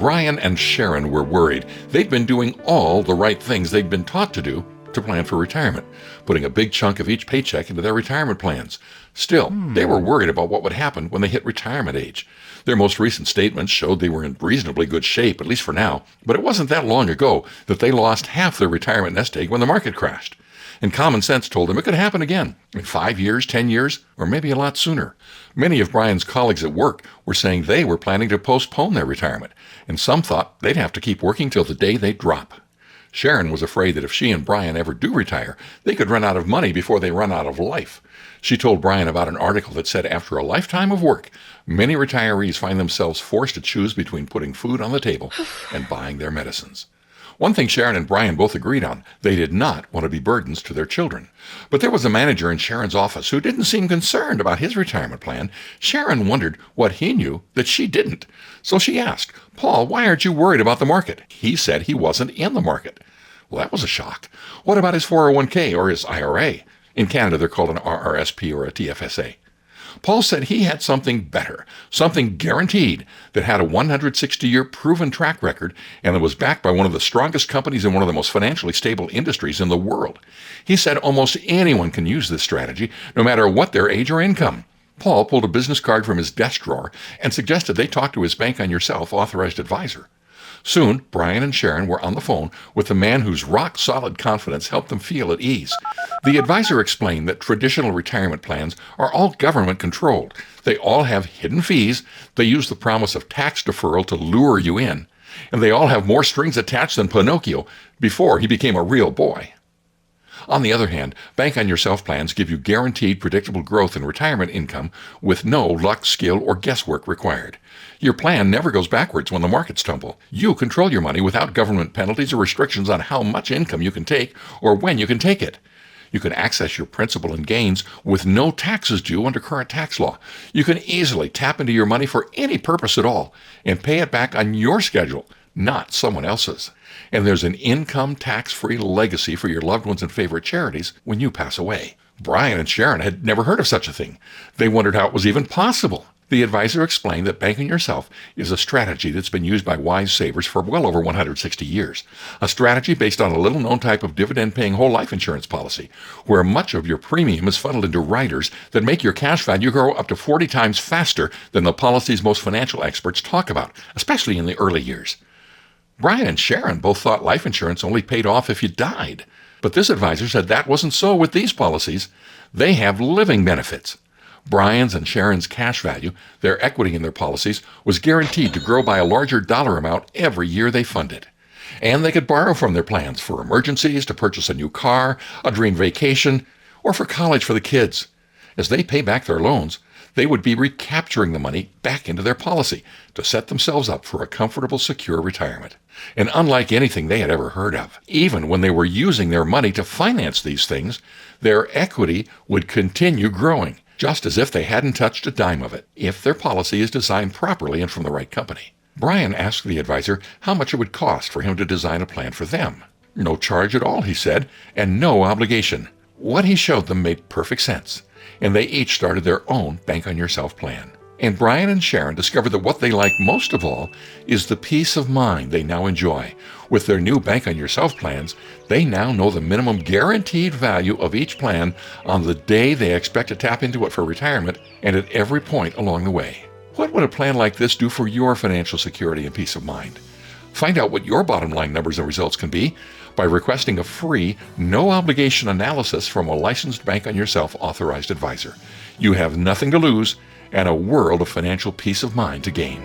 Brian and Sharon were worried. They'd been doing all the right things they'd been taught to do to plan for retirement, putting a big chunk of each paycheck into their retirement plans. Still, they were worried about what would happen when they hit retirement age. Their most recent statements showed they were in reasonably good shape, at least for now, but it wasn't that long ago that they lost half their retirement nest egg when the market crashed. And common sense told them it could happen again in 5 years, 10 years, or maybe a lot sooner. Many of Brian's colleagues at work were saying they were planning to postpone their retirement, and some thought they'd have to keep working till the day they drop. Sharon was afraid that if she and Brian ever do retire, they could run out of money before they run out of life. She told Brian about an article that said after a lifetime of work, many retirees find themselves forced to choose between putting food on the table and buying their medicines. One thing Sharon and Brian both agreed on, they did not want to be burdens to their children. But there was a manager in Sharon's office who didn't seem concerned about his retirement plan. Sharon wondered what he knew that she didn't. So she asked, "Paul, why aren't you worried about the market?" He said he wasn't in the market. Well, that was a shock. What about his 401k or his IRA? In Canada, they're called an RRSP or a TFSA. Paul said he had something better, something guaranteed that had a 160-year proven track record and that was backed by one of the strongest companies in one of the most financially stable industries in the world. He said almost anyone can use this strategy, no matter what their age or income. Paul pulled a business card from his desk drawer and suggested they talk to his Bank on Yourself authorized advisor. Soon, Brian and Sharon were on the phone with the man whose rock-solid confidence helped them feel at ease. The advisor explained that traditional retirement plans are all government-controlled. They all have hidden fees, they use the promise of tax deferral to lure you in, and they all have more strings attached than Pinocchio before he became a real boy. On the other hand, Bank on Yourself plans give you guaranteed predictable growth in retirement income with no luck, skill, or guesswork required. Your plan never goes backwards when the markets tumble. You control your money without government penalties or restrictions on how much income you can take or when you can take it. You can access your principal and gains with no taxes due under current tax law. You can easily tap into your money for any purpose at all and pay it back on your schedule, not someone else's. And there's an income tax-free legacy for your loved ones and favorite charities when you pass away. Brian and Sharon had never heard of such a thing. They wondered how it was even possible. The advisor explained that Bank on Yourself is a strategy that's been used by wise savers for well over 160 years. A strategy based on a little-known type of dividend-paying whole life insurance policy, where much of your premium is funneled into riders that make your cash value grow up to 40 times faster than the policies most financial experts talk about, especially in the early years. Brian and Sharon both thought life insurance only paid off if you died. But this advisor said that wasn't so with these policies. They have living benefits. Brian's and Sharon's cash value, their equity in their policies, was guaranteed to grow by a larger dollar amount every year they funded. And they could borrow from their plans for emergencies, to purchase a new car, a dream vacation, or for college for the kids. As they pay back their loans, they would be recapturing the money back into their policy to set themselves up for a comfortable, secure retirement. And unlike anything they had ever heard of, even when they were using their money to finance these things, their equity would continue growing, just as if they hadn't touched a dime of it, if their policy is designed properly and from the right company. Brian asked the advisor how much it would cost for him to design a plan for them. No charge at all, he said, and no obligation. What he showed them made perfect sense, and they each started their own Bank on Yourself plan. And Brian and Sharon discovered that what they like most of all is the peace of mind they now enjoy. With their new Bank on Yourself plans, they now know the minimum guaranteed value of each plan on the day they expect to tap into it for retirement and at every point along the way. What would a plan like this do for your financial security and peace of mind? Find out what your bottom line numbers and results can be by requesting a free, no-obligation analysis from a licensed Bank on Yourself authorized advisor. You have nothing to lose and a world of financial peace of mind to gain.